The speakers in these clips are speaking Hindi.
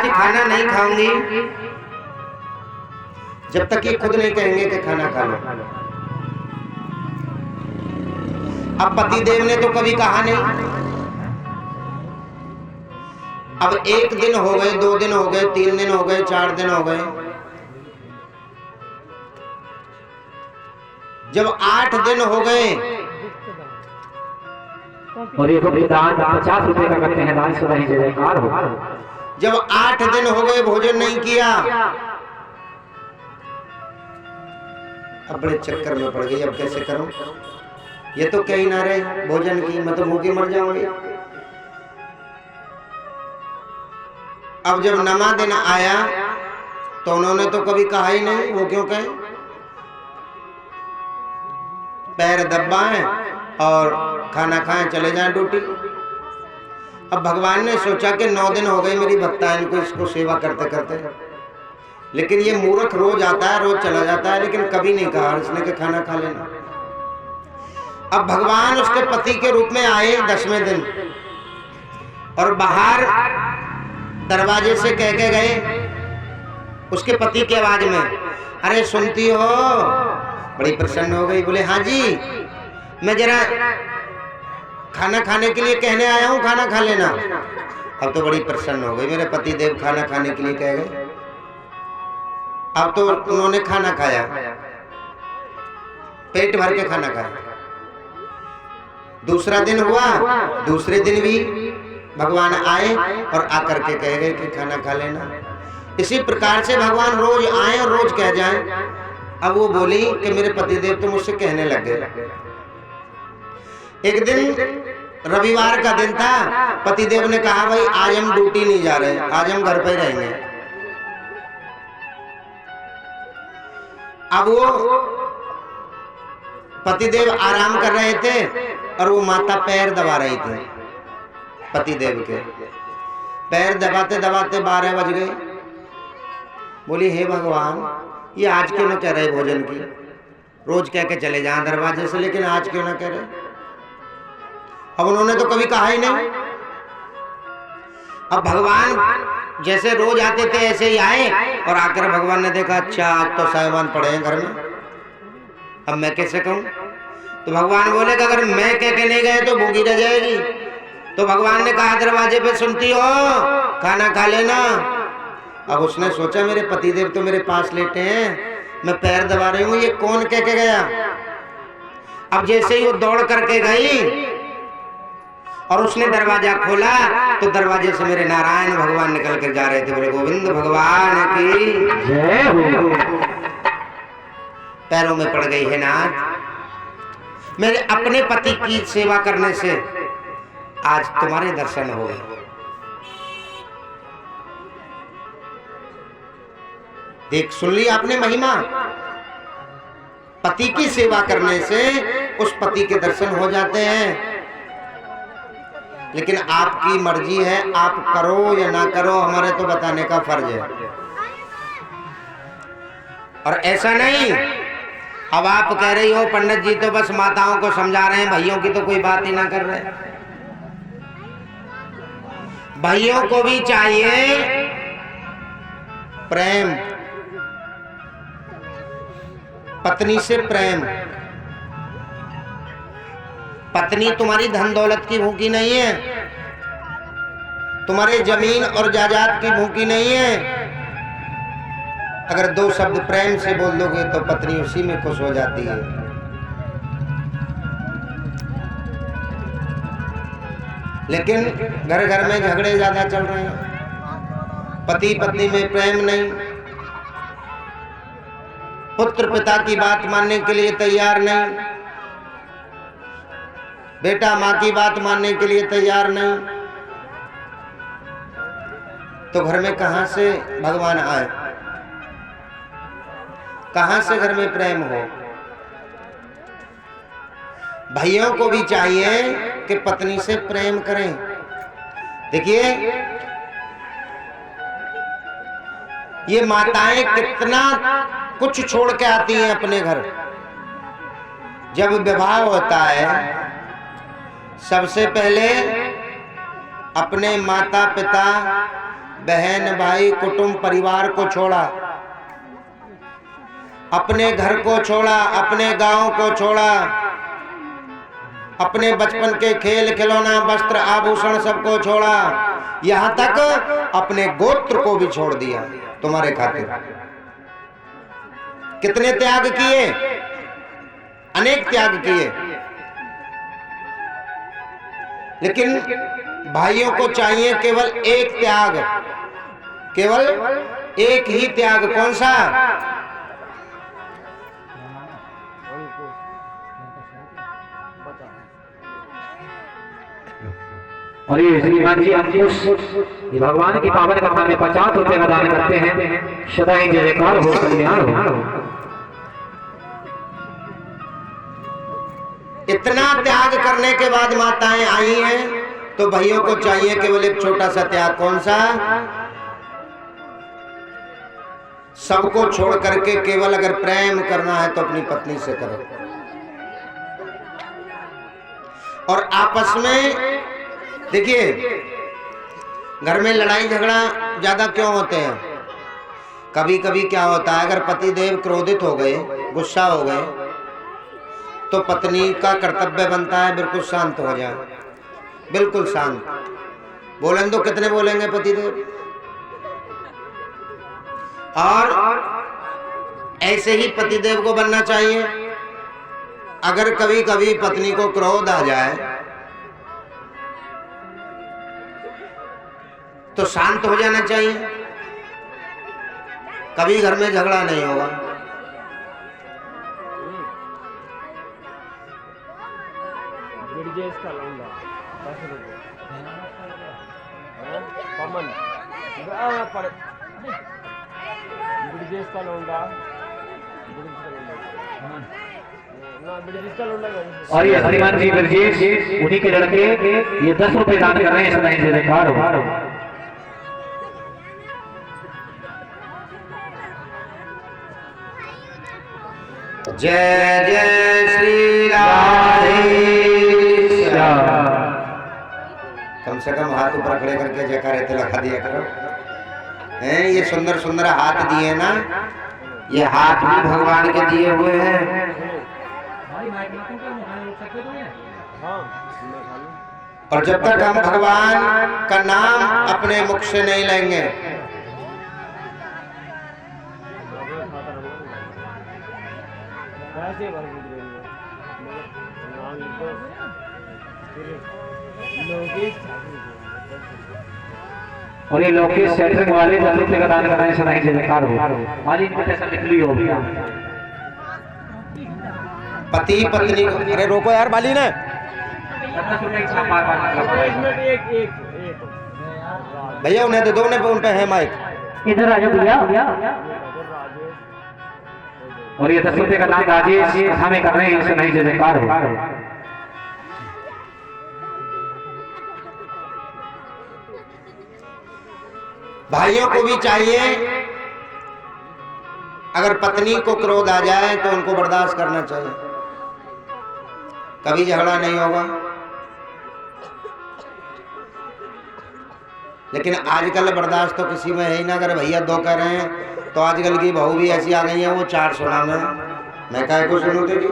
आज खाना नहीं खाऊंगी जब तक ये खुद नहीं कहेंगे कि खाना खा लो। अब पतिदेव ने तो कभी कहा नहीं। अब 1 दिन हो गए, 2 दिन हो गए, 3 दिन हो गए, 4 दिन हो गए, जब 8 दिन हो गए और ये दान 50 रुपए का करते हैं, दान से नहीं जय जयकार हो। जब 8 दिन हो गए भोजन नहीं किया, अब बड़े चक्कर में पड़ गई। अब कैसे करूं, ये तो कह ही ना रहे भोजन की, मैं तो भूखे मर जाऊंगी। अब जब 9वां दिन आया तो उन्होंने तो कभी कहा ही नहीं, वो क्यों कहे, पैर दबाएं और खाना खाएं, चले जाएं ड्यूटी। अब भगवान ने सोचा कि 9 दिन हो गए मेरी भक्ताइन को इसको सेवा करते करते, लेकिन ये मूर्ख रोज आता है, रोज चला जाता है, लेकिन कभी नहीं कहा इसने कि खाना खा लेना। अब भगवान उसके पति के रूप में आए 10वें दिन, और बाहर दरवाजे से कह के गए उसके पति की आवाज में, अरे सुनती हो? बड़ी प्रसन्न हो गई, बोले हाँ जी, मैं जरा खाना खाने के लिए कहने आया हूँ, खाना खा लेना। अब तो बड़ी प्रसन्न हो गई, मेरे पति देव खाना खाने के लिए कह गए। अब तो उन्होंने खाना खाया, पेट भर के खाना खाया। दूसरा दिन हुआ, दूसरे दिन भी भगवान आए और आकर के कह गए कि खाना खा लेना। इसी प्रकार से भगवान रोज आए और रोज कह जाएं। अब वो बोली कि मेरे पतिदेव तो मुझसे कहने लग गए। एक दिन रविवार का दिन था, पतिदेव ने कहा भाई आज हम ड्यूटी नहीं जा रहे, आज हम घर पे ही रहेंगे। अब वो पतिदेव आराम कर रहे थे और वो माता पैर दबा रही थी। पतिदेव के पैर दबाते दबाते 12 बज गए। बोली हे भगवान, ये आज क्यों ना कह रहे भोजन की, रोज कह के चले जाएं दरवाजे से, लेकिन आज क्यों ना कह रहे। अब उन्होंने तो कभी कहा ही नहीं। अब भगवान जैसे रोज आते थे ऐसे ही आए और आकर भगवान ने देखा अच्छा आज तो साहिबान पड़े हैं घर में, अब मैं कैसे कहूं। तो भगवान बोले कि अगर मैं कह के नहीं गए तो भूखी रह जाएगी। तो भगवान ने कहा दरवाजे पे सुनती हो, खाना खा लेना। अब उसने सोचा मेरे पतिदेव तो मेरे पास लेटे हैं, मैं पैर दबा रही हूँ, ये कौन कह के गया। अब जैसे ही वो दौड़ करके गई और उसने दरवाजा खोला तो दरवाजे से मेरे नारायण भगवान निकल कर जा रहे थे। बोले गोविंद भगवान की जय हो। पैरों में पड़ गई है नाथ, मेरे अपने पति की सेवा करने से आज तुम्हारे दर्शन हो गए। देख सुन ली आपने महिमा, पति की सेवा करने से उस पति के दर्शन हो जाते हैं। लेकिन आपकी मर्जी है, आप करो या ना करो, हमारे तो बताने का फर्ज है। और ऐसा नहीं अब आप कह रही हो पंडित जी तो बस माताओं को समझा रहे हैं, भाइयों की तो कोई बात ही ना कर रहे। भाइयों को भी चाहिए प्रेम, पत्नी से प्रेम। पत्नी तुम्हारी धन दौलत की भूखी नहीं है, तुम्हारे जमीन और जायदाद की भूखी नहीं है। अगर 2 शब्द प्रेम से बोल दोगे तो पत्नी उसी में खुश हो जाती है। लेकिन घर घर में झगड़े ज्यादा चल रहे हैं, पति पत्नी में प्रेम नहीं, पुत्र पिता की बात मानने के लिए तैयार नहीं, बेटा माँ की बात मानने के लिए तैयार नहीं। तो घर में कहां से भगवान आए, कहां से घर में प्रेम हो। भाइयों को भी चाहिए कि पत्नी से प्रेम करें। देखिए ये माताएं कितना कुछ छोड़ के आती हैं अपने घर। जब विवाह होता है सबसे पहले अपने माता पिता बहन भाई कुटुंब परिवार को छोड़ा, अपने घर को छोड़ा, अपने गांव को छोड़ा, अपने बचपन के खेल खिलौना वस्त्र आभूषण सबको छोड़ा, यहां तक अपने गोत्र को भी छोड़ दिया तुम्हारे खातिर। कितने त्याग किए, अनेक त्याग किए। लेकिन भाइयों को चाहिए केवल एक त्याग, केवल एक ही त्याग। कौन सा? और ये श्रीमान जी ये भगवान की पावन कथा में 50 रुपए का दान करते हैं। सदा ही जय जयकार हो, कल्याण हो। इतना त्याग करने के बाद माताएं आई हैं, तो भाइयों को चाहिए केवल एक छोटा सा त्याग। कौन सा? सबको छोड़ करके केवल अगर प्रेम करना है तो अपनी पत्नी से करो। और आपस में देखिए, घर में लड़ाई झगड़ा ज्यादा क्यों होते हैं? कभी कभी क्या होता है, अगर पति देव क्रोधित हो गए, गुस्सा हो गए, तो पत्नी का कर्तव्य बनता है बिल्कुल शांत हो जाए, बिल्कुल शांत। बोलें तो कितने बोलेंगे पतिदेव? और ऐसे ही पतिदेव को बनना चाहिए। अगर कभी कभी पत्नी को क्रोध आ जाए तो शांत हो जाना चाहिए, कभी घर में झगड़ा नहीं होगा। और ये श्रीमान जी ब्रजेश उन्हीं के लड़के ये 10 रुपए दान कर रहे हैं। सदा ही जय जयकार हो। जय जय श्री राधे। कम से कम हाथ ऊपर खड़े करके जयकारे तो लगा दिया करो। हैं ये सुंदर सुंदर हाथ दिए ना, ये हाथ भी भगवान के दिए हुए हैं। और जब तक हम भगवान का नाम अपने मुख से नहीं लेंगे, और ये लोकेश सेंटरिंग वाले 10 रुपए का दान कर रहे हैं। सदा ही जय जयकार हो। आज इनके पैसा निकली हो गया। पति पत्नी को, अरे रोको यार बाली ने, भैया उन्हें दे दो, उन पे है माइक। इधर आ जाओ भैया। और ये 10 रुपए का दान राजेश हमें कर रहे हैं। सदा ही जय जयकार हो। भाइयों को भी चाहिए, अगर पत्नी को क्रोध आ जाए तो उनको बर्दाश्त करना चाहिए, कभी झगड़ा नहीं होगा। लेकिन आजकल बर्दाश्त तो किसी में है ही ना। अगर भैया 2 कह रहे हैं तो आजकल की बहू भी ऐसी आ गई है, वो 4 सुना में। मैं काहे को सुनूं तेरी,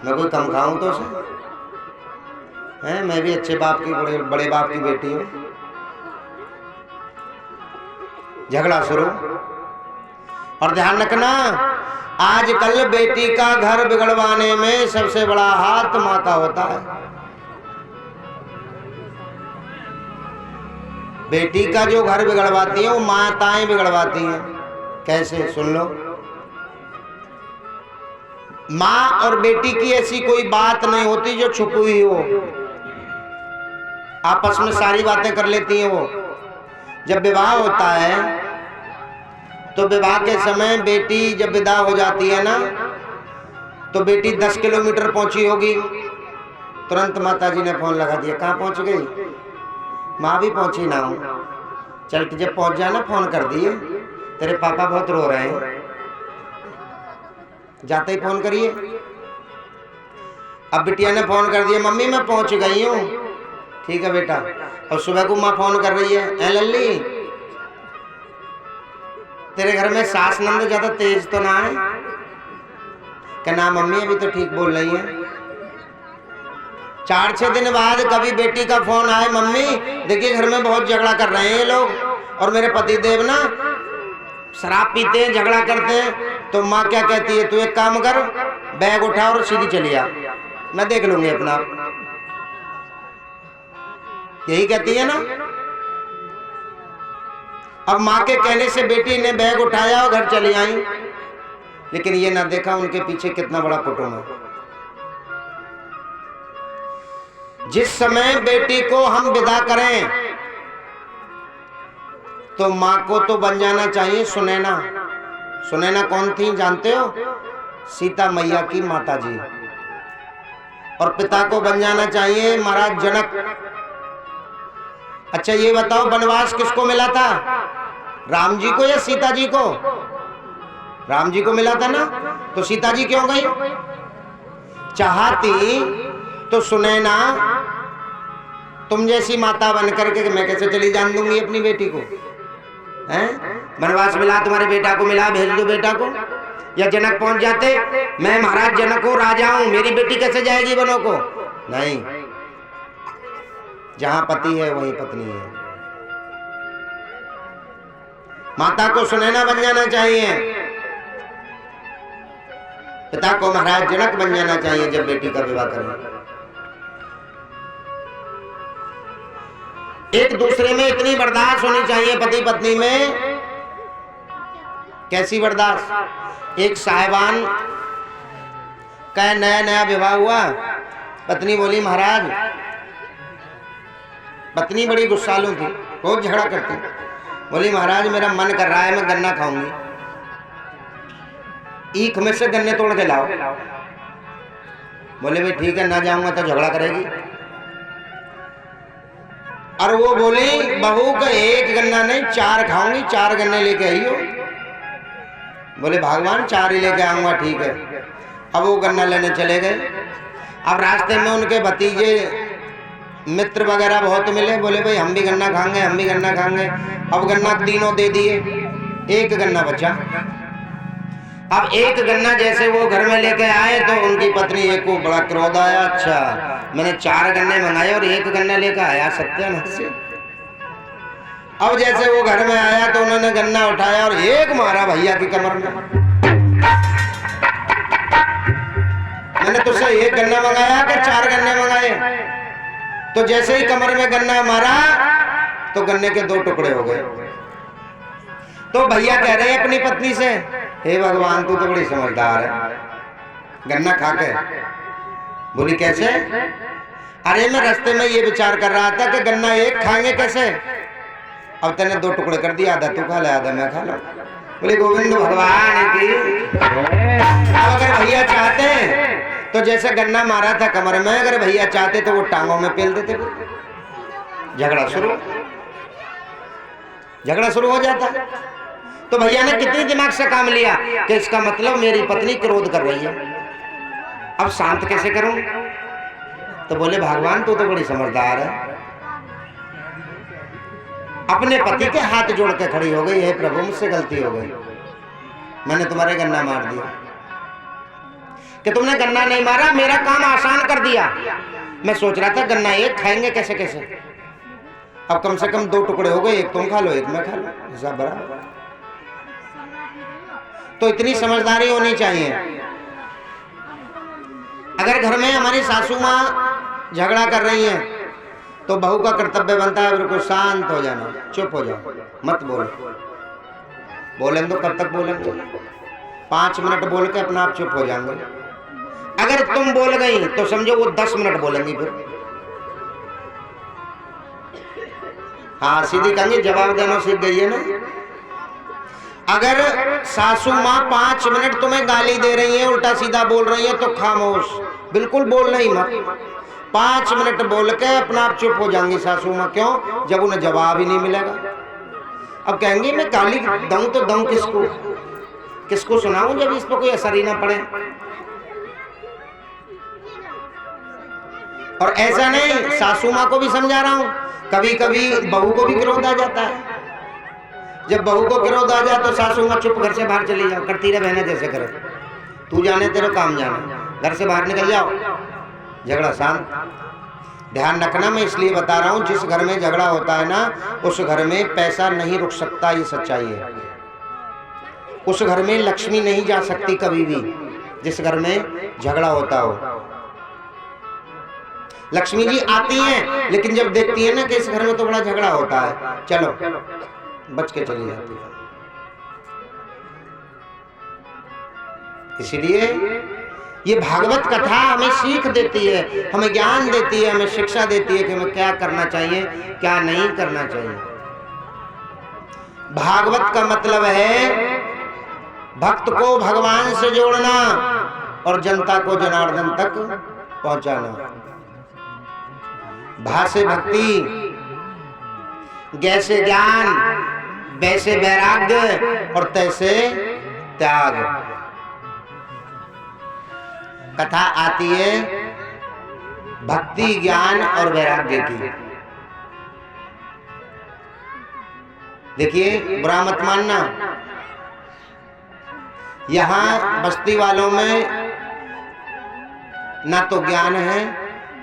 मैं कोई कम खाऊं तो से हैं? मैं भी अच्छे बाप की, बड़े बाप की बेटी हूँ। झगड़ा शुरू। और ध्यान रखना, आजकल बेटी का घर बिगड़वाने में सबसे बड़ा हाथ माँ का होता है। बेटी का जो घर बिगड़वाती है वो माताएं बिगड़वाती हैं। कैसे? सुन लो। माँ और बेटी की ऐसी कोई बात नहीं होती जो छुपी हुई हो, आपस में सारी बातें कर लेती हैं वो। जब विवाह होता है तो विवाह के समय बेटी जब विदा हो जाती है ना, तो बेटी 10 किलोमीटर पहुंची होगी, तुरंत माता जी ने फोन लगा दिया, कहाँ पहुंच गई? माँ भी पहुंची ना हूं, चल जब पहुंच जाना फोन कर दिए, तेरे पापा बहुत रो रहे हैं, जाते ही फोन करिए। अब बिटिया ने फोन कर दिया, मम्मी मैं पहुंच गई हूँ। ठीक है बेटा, और सुबह को माँ फोन कर रही है, ए लल्ली तेरे घर में सास नंद ज्यादा तेज तो ना है? क्या ना मम्मी अभी तो ठीक बोल रही है। 4-6 दिन बाद कभी बेटी का फोन आए, मम्मी देखिए घर में बहुत झगड़ा कर रहे हैं ये लोग और मेरे पति देव ना शराब पीते हैं, झगड़ा करते हैं। तो माँ क्या कहती है, तू एक काम कर, बैग उठा और सीधी चली आ, मैं देख लूंगी अपना। यही कहती है ना। अब माँ के कहने से बेटी ने बैग उठाया और घर चली आई, लेकिन ये ना देखा उनके पीछे कितना बड़ा कुटुंब है। जिस समय बेटी को हम विदा करें तो माँ को तो बन जाना चाहिए सुनैना। सुनैना कौन थी जानते हो? सीता मैया की माता जी। और पिता को बन जाना चाहिए महाराज जनक। अच्छा ये बताओ वनवास किसको मिला था, राम जी को या सीता जी को? राम जी को मिला था ना, तो सीता जी क्यों गई? चाहती तो सुनैना तुम जैसी माता बन करके मैं कैसे चली जान दूंगी अपनी बेटी को? हैं? वनवास मिला, तुम्हारे बेटा को मिला, भेज दो बेटा को। या जनक पहुंच जाते, मैं महाराज जनक हूं, राजा हूं, मेरी बेटी कैसे जाएगी वनों को? नहीं, जहां पति है वहीं पत्नी है। माता को सुनैना बन जाना चाहिए, पिता को महाराज जनक बन जाना चाहिए जब बेटी का विवाह करें। एक दूसरे में इतनी बर्दाश्त होनी चाहिए पति पत्नी में। कैसी बर्दाश्त? एक साहिबान का नया नया विवाह हुआ, पत्नी बोली महाराज, पत्नी बड़ी गुस्सालू थी, बहुत झगड़ा करती, बोली महाराज मेरा मन कर रहा है मैं गन्ना खाऊंगी, ईख में से गन्ने तोड़ के लाओ। बोले भाई ठीक है, ना जाऊंगा तो झगड़ा करेगी। और वो बोली बहू का एक गन्ना नहीं 4 खाऊंगी, 4 गन्ने लेके आई हो। बोले भगवान 4 ही लेके आऊंगा, ठीक है। अब वो गन्ना लेने चले गए। अब रास्ते में उनके भतीजे मित्र वगैरह बहुत मिले, बोले भाई हम भी गन्ना खाएंगे, हम भी गन्ना खाएंगे। अब गन्ना तीनों दे दिए, एक गन्ना बचा। अब एक गन्ना जैसे वो घर में लेके आए तो उनकी पत्नी एक को बड़ा क्रोध आया, अच्छा मैंने 4 गन्ने मंगाए और एक गन्ना लेकर आया, सत्यानाश। अब जैसे वो घर में आया तो उन्होंने गन्ना उठाया और एक मारा भैया की कमर में। मैंने तुझसे एक गन्ना मंगाया कि 4 गन्ने मंगाए? तो जैसे ही कमर में गन्ना मारा तो गन्ने के 2 टुकड़े हो गए। तो भैया कह रहे अपनी पत्नी से, हे भगवान तू तो बड़ी समझदार है, गन्ना खा के। बोली कैसे? अरे मैं रास्ते में ये विचार कर रहा था कि गन्ना एक खाएंगे कैसे, अब तेने 2 टुकड़े कर दिया, आधा तू खा ले आधा मैं खा लो। बोले गोविंद भगवान की। अगर भैया चाहते तो जैसे गन्ना मारा था कमर में, अगर भैया चाहते तो वो टांगों में पेल देते, झगड़ा शुरू हो जाता। तो भैया ने कितनी दिमाग से काम लिया कि इसका मतलब मेरी पत्नी क्रोध कर रही है, अब शांत कैसे करूं? तो बोले भगवान तू तो बड़ी समझदार है। अपने पति के हाथ जोड़ के खड़ी हो गई, हे प्रभु मुझसे गलती हो गई, मैंने तुम्हारे गन्ना मार दिया। कि तुमने गन्ना नहीं मारा, मेरा काम आसान कर दिया। मैं सोच रहा था गन्ना एक खाएंगे कैसे कैसे, अब कम से कम 2 टुकड़े हो गए, एक तुम खा लो एक मैं खा लो, हिसाब बराबर। तो इतनी समझदारी होनी चाहिए। अगर घर में हमारी सासू माँ झगड़ा कर रही हैं तो बहू का कर्तव्य बनता है बिल्कुल शांत हो जाना, चुप हो जाओ, मत बोलो। बोलेंगे तो कब तक बोलेंगे? 5 मिनट बोल के अपना आप चुप हो जाएंगे। अगर तुम बोल गई तो समझो वो 10 मिनट बोलेंगी फिर। हाँ सीधी कहेंगे, जवाब देना सीख गई है ना। अगर सासू माँ 5 मिनट तुम्हें गाली दे रही है, उल्टा सीधा बोल रही है, तो खामोश, बिल्कुल बोलना ही मत। 5 मिनट बोल के अपना आप चुप हो जाएंगी सासू माँ। क्यों? जब उन्हें जवाब ही नहीं मिलेगा। अब कहेंगी मैं गाली दूं तो दूं किसको सुनाऊं जब इस पर कोई असर ही ना पड़े। और ऐसा नहीं, सासू माँ को भी समझा रहा हूँ, कभी कभी बहू को भी क्रोध आ जाता है। जब बहू को क्रोध आ जाए तो सासू माँ चुप घर से बाहर चली जाओ, करती रहे बहने जैसे करे, तू जाने तेरे काम जाना, घर से बाहर निकल जाओ, झगड़ा शांत। ध्यान रखना, मैं इसलिए बता रहा हूँ, जिस घर में झगड़ा होता है ना, उस घर में पैसा नहीं रुक सकता, ये सच्चाई है। उस घर में लक्ष्मी नहीं जा सकती कभी भी, जिस घर में झगड़ा होता हो। लक्ष्मी जी आती हैं, लेकिन जब देखती है ना कि इस घर में तो बड़ा झगड़ा होता है, चलो बच के चली जाती है। इसलिए ये भागवत कथा हमें सीख देती है, हमें ज्ञान देती है, हमें शिक्षा देती है कि हमें क्या करना चाहिए, क्या नहीं करना चाहिए। भागवत का मतलब है भक्त को भगवान से जोड़ना और जनता को जनार्दन तक पहुंचाना। भा से भक्ति, जैसे ज्ञान, वैसे वैराग्य और तैसे त्याग। कथा आती है भक्ति, ज्ञान और वैराग्य की। देखिए, बुरा मत मानना, यहाँ बस्ती वालों में ना तो ज्ञान है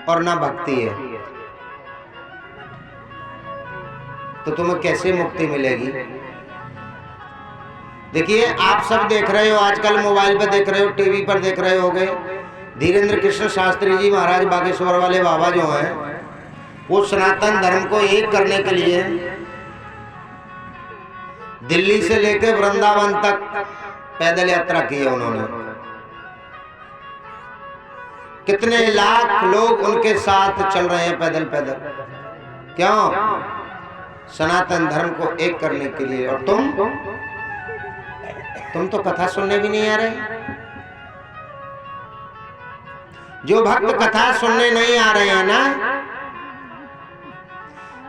और ना भक्ति है, तो तुम्हें कैसे मुक्ति मिलेगी? देखिए, आप सब देख रहे हो, आजकल मोबाइल पर देख रहे हो, टीवी पर देख रहे होगे, धीरेन्द्र कृष्ण शास्त्री जी महाराज बागेश्वर वाले बाबा जो हैं, वो सनातन धर्म को एक करने के लिए दिल्ली से लेकर वृंदावन तक पैदल यात्रा की है उन्होंने। कितने लाख लोग उनके साथ चल रहे हैं पैदल पैदल। क्यों? सनातन धर्म को एक करने के लिए। और तुम तो कथा सुनने भी नहीं आ रहे। जो भक्त कथा सुनने नहीं आ रहे हैं ना,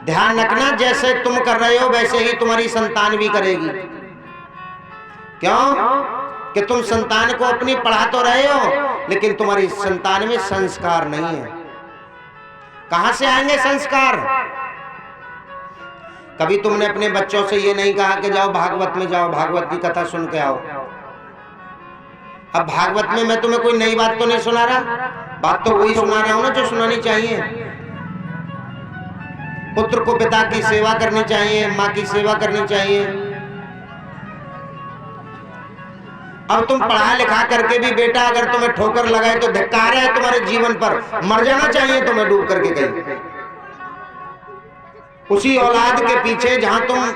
ध्यान रखना, जैसे तुम कर रहे हो वैसे ही तुम्हारी संतान भी करेगी। क्यों? कि तुम संतान को अपनी पढ़ा तो रहे हो, लेकिन तुम्हारी संतान में संस्कार नहीं है। कहां से आएंगे संस्कार? कभी तुमने अपने बच्चों से ये नहीं कहा कि जाओ भागवत में जाओ, भागवत की कथा सुन के आओ। अब भागवत में मैं तुम्हें कोई नई बात तो नहीं सुना रहा, बात तो वही सुना रहा हूं ना जो सुनानी चाहिए। पुत्र को पिता की सेवा करनी चाहिए, माँ की सेवा करनी चाहिए। अब तुम पढ़ा लिखा करके भी बेटा अगर तुम्हें ठोकर लगाए तो धिक्कार है तुम्हारे जीवन पर, मर जाना चाहिए तुम्हें डूब करके कहीं। उसी औलाद के पीछे जहां तुम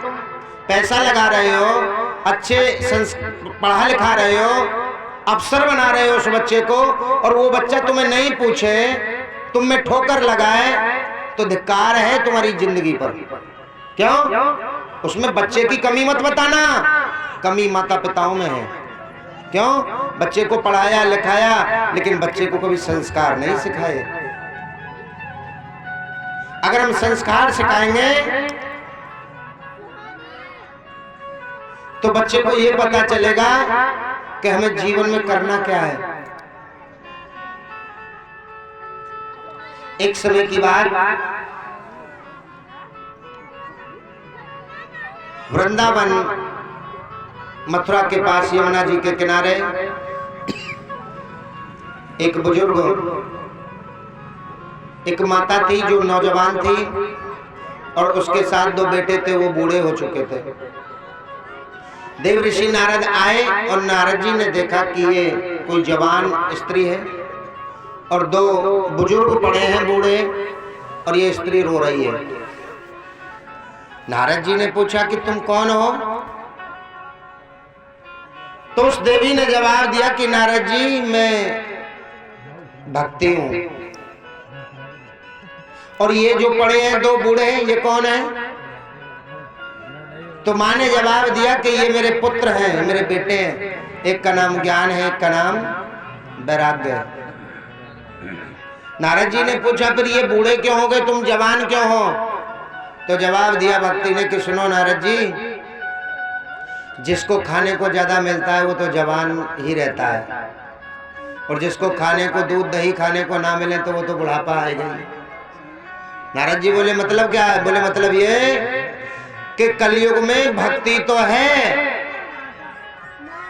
पैसा लगा रहे हो, अच्छे पढ़ा लिखा रहे हो, अफसर बना रहे हो उस बच्चे को, और वो बच्चा तुम्हें नहीं पूछे, तुम में ठोकर लगाए, तो धिक्कार है तुम्हारी जिंदगी पर। क्यों? उसमें बच्चे की कमी मत बताना, कमी माता पिताओं में है। क्यों? बच्चे को पढ़ाया लिखाया, लेकिन बच्चे को कभी संस्कार नहीं सिखाए। अगर हम संस्कार सिखाएंगे तो बच्चे को यह पता चलेगा कि हमें जीवन में करना क्या है। एक समय की बात, वृंदावन मथुरा के पास यमुना जी के किनारे एक बुजुर्ग, एक माता थी जो नौजवान थी, और उसके साथ दो बेटे थे, वो बूढ़े हो चुके थे। देव ऋषि नारद आए और नारद जी ने देखा कि ये कोई जवान स्त्री है और दो बुजुर्ग पड़े हैं बूढ़े, और ये स्त्री रो रही है। नारद जी ने पूछा कि तुम कौन हो? तो उस देवी ने जवाब दिया कि नारद जी, मैं भक्ति हूं। और ये जो पड़े हैं दो बूढ़े हैं, ये कौन है? तो माँ ने जवाब दिया कि ये मेरे पुत्र हैं, मेरे बेटे हैं। एक का नाम ज्ञान है, एक का नाम वैराग्य है। नारद जी ने पूछा फिर ये बूढ़े क्यों हो गए, तुम जवान क्यों हो? तो जवाब दिया भक्ति ने कि सुनो नारद जी, जिसको खाने को ज्यादा मिलता है वो तो जवान ही रहता है, और जिसको खाने को दूध दही खाने को ना मिले तो वो तो बुढ़ापा आएगा ही। नारद जी बोले मतलब क्या है? बोले मतलब ये कि कलयुग में भक्ति तो है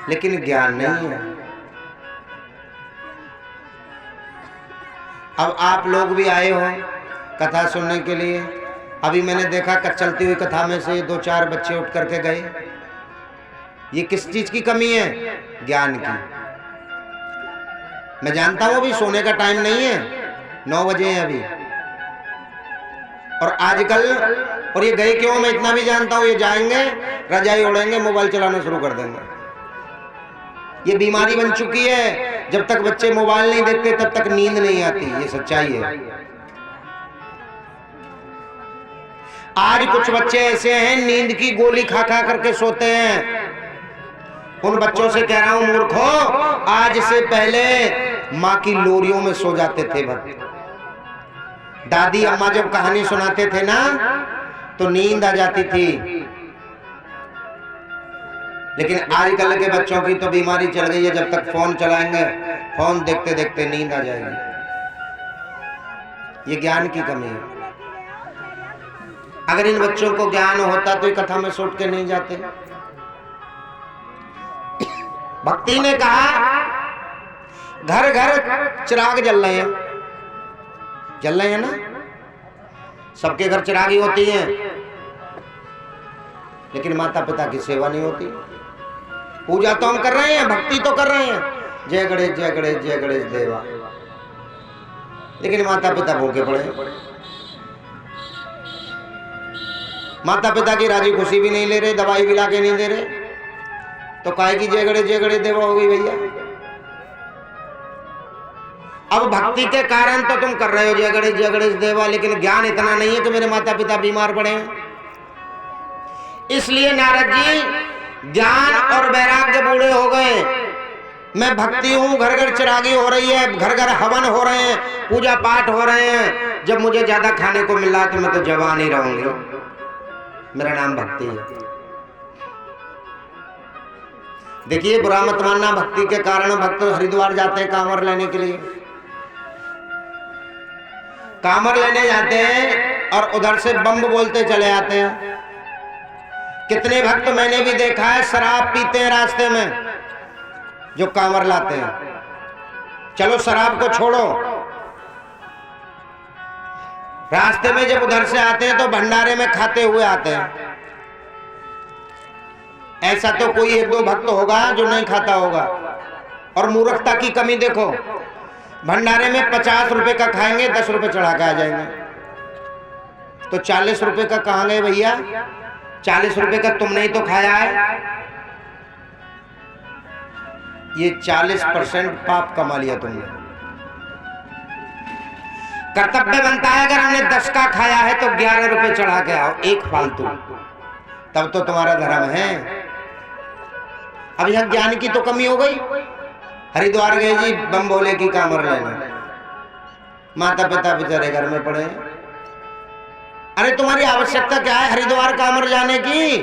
लेकिन ज्ञान नहीं है। अब आप लोग भी आए हो कथा सुनने के लिए। अभी मैंने देखा चलती हुई कथा में से 2-4 बच्चे उठ करके गए। ये किस चीज की कमी है? ज्ञान की। मैं जानता हूं अभी सोने का टाइम नहीं है, 9 बजे हैं अभी। और आजकल और ये गए क्यों मैं इतना भी जानता हूं, ये जाएंगे रजाई ओढ़ेंगे मोबाइल चलाना शुरू कर देंगे। ये बीमारी बन चुकी है। जब तक बच्चे मोबाइल नहीं देखते तब तक नींद नहीं आती। ये सच्चाई है। आज कुछ बच्चे ऐसे हैं नींद की गोली खा खा करके सोते हैं। उन बच्चों से कह रहा हूं मूर्खों, आज से पहले माँ की लोरियों में सो जाते थे भक्त। दादी अम्मा जब कहानी सुनाते थे ना तो नींद आ जाती थी। लेकिन आजकल के बच्चों की तो बीमारी चल गई है, जब तक फोन चलाएंगे फोन देखते देखते नींद आ जाएगी। ये ज्ञान की कमी है। अगर इन बच्चों को ज्ञान होता तो ये कथा में सोच के नहीं जाते। भक्ति ने कहा घर घर चिराग जल रहे हैं, जल रहे हैं ना, सबके घर चिरागी होती है, लेकिन माता पिता की सेवा नहीं होती। पूजा तो हम कर रहे हैं, भक्ति तो कर रहे हैं, जय गणेश जय गणेश जय गणेश देवा, लेकिन माता पिता भूखे पड़े। माता पिता की राजी खुशी भी नहीं ले रहे, दवाई भी ला के नहीं दे रहे, तो काहे की जय गणेश देवा हो गई भैया। अब भक्ति के कारण तो तुम कर रहे हो जय गणेश देवा, लेकिन ज्ञान इतना नहीं है कि मेरे माता पिता बीमार पड़े हैं। इसलिए नारद जी ज्ञान और वैराग्य बूढ़े हो गए। मैं भक्ति हूं, घर घर चिरागी हो रही है, घर घर हवन हो रहे हैं, पूजा पाठ हो रहे हैं। जब मुझे ज्यादा खाने को मिल रहा है तो मैं तो जवान ही रहूंगी। मेरा नाम भक्ति है। देखिए बुरा मत मानना, भक्ति के कारण भक्त हरिद्वार जाते हैं कांवर लेने के लिए। कांवर लेने जाते हैं और उधर से बम बोलते चले आते हैं। कितने भक्त मैंने भी देखा है शराब पीते हैं रास्ते में जो कांवर लाते हैं। चलो शराब को छोड़ो, रास्ते में जब उधर से आते हैं तो भंडारे में खाते हुए आते हैं। ऐसा तो कोई 1-2 भक्त होगा जो नहीं खाता होगा। और मूर्खता की कमी देखो, भंडारे में 50 रुपए का खाएंगे, 10 रुपए चढ़ा के आ जाएंगे। तो 40 रुपए का कहाँ गए भैया? 40 रुपए का तुमने ही तो खाया है। ये 40% पाप कमा लिया तुमने। कर्तव्य बनता है अगर हमने 10 का खाया है तो 11 रुपए चढ़ा के आओ, एक फालतू, तब तो तुम्हारा धर्म है। अब यहां ज्ञान की तो कमी हो गई। हरिद्वार गए जी बम भोले की कांवर लेना, माता पिता बेचारे घर में पड़े। अरे तुम्हारी आवश्यकता क्या है हरिद्वार कांवर जाने की?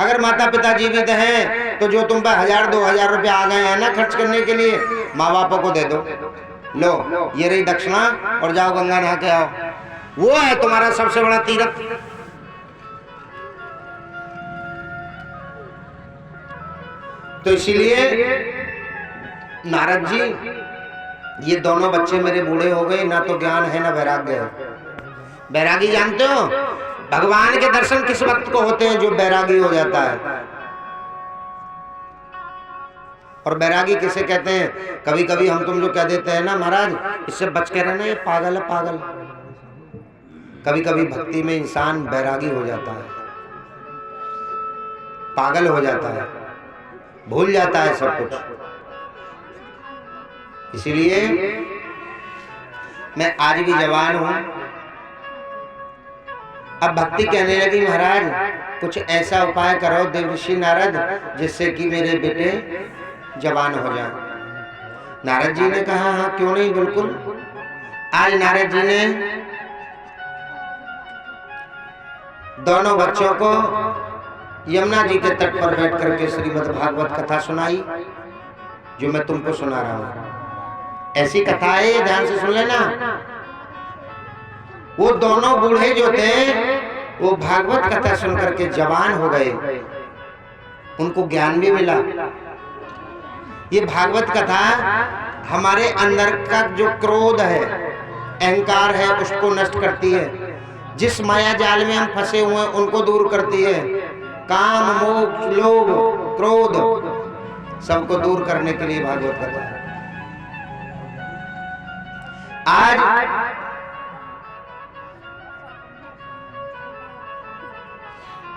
अगर माता पिता जीवित हैं तो जो तुम पर 1000-2000 रुपए आ गए हैं ना खर्च करने के लिए, माँ बापों को दे दो। लो ये रही दक्षिणा और जाओ गंगा नहा के आओ। वो है तुम्हारा सबसे बड़ा तीर्थ। तो इसीलिए नारद जी ये दोनों बच्चे मेरे बूढ़े हो गए, ना तो ज्ञान है ना वैराग्य है। बैरागी जानते हो भगवान के दर्शन किस वक्त को होते हैं? जो बैरागी हो जाता है। और बैरागी किसे कहते हैं? कभी कभी हम तुम जो कह देते हैं ना महाराज इससे बच के रहना, ये पागल है पागल। कभी कभी भक्ति में इंसान बैरागी हो जाता है, पागल हो जाता है, भूल जाता है सब कुछ। इसीलिए मैं आज भी जवान हूं। अब भक्ति कहने लगी महाराज कुछ ऐसा उपाय करो देवर्षि नारद जिससे कि मेरे बेटे जवान हो जाए। नारद जी ने कहा हाँ क्यों नहीं, बिल्कुल। आज नारद जी ने दोनों बच्चों को यमुना जी के तट पर बैठ करके श्रीमद् भागवत कथा सुनाई। जो मैं तुमको सुना रहा हूं। ऐसी कथा है, ये ध्यान से सुन लेना। वो दोनों बूढ़े जो थे वो भागवत कथा सुनकर के जवान हो गए, उनको ज्ञान भी मिला। ये भागवत कथा हमारे अंदर का जो क्रोध है, अहंकार है, उसको नष्ट करती है। जिस माया जाल में हम फंसे हुए हैं उनको दूर करती है। काम, मोह, लोभ, क्रोध सबको दूर करने के लिए भागवत कथा है। आज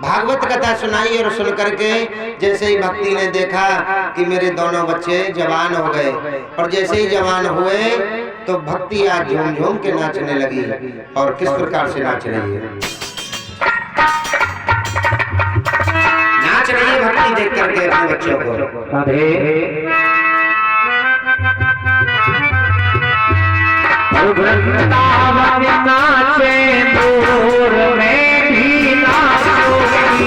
भागवत कथा सुनाई और सुन करके जैसे ही भक्ति ने देखा कि मेरे दोनों बच्चे जवान हो गए, और जैसे ही जवान हुए तो भक्ति आज झूम झूम के नाचने लगी। और किस प्रकार से नाच रही है, नाच रही है भक्ति देख करके अपने बच्चों को। नाचे दूर में भी नाचोगी,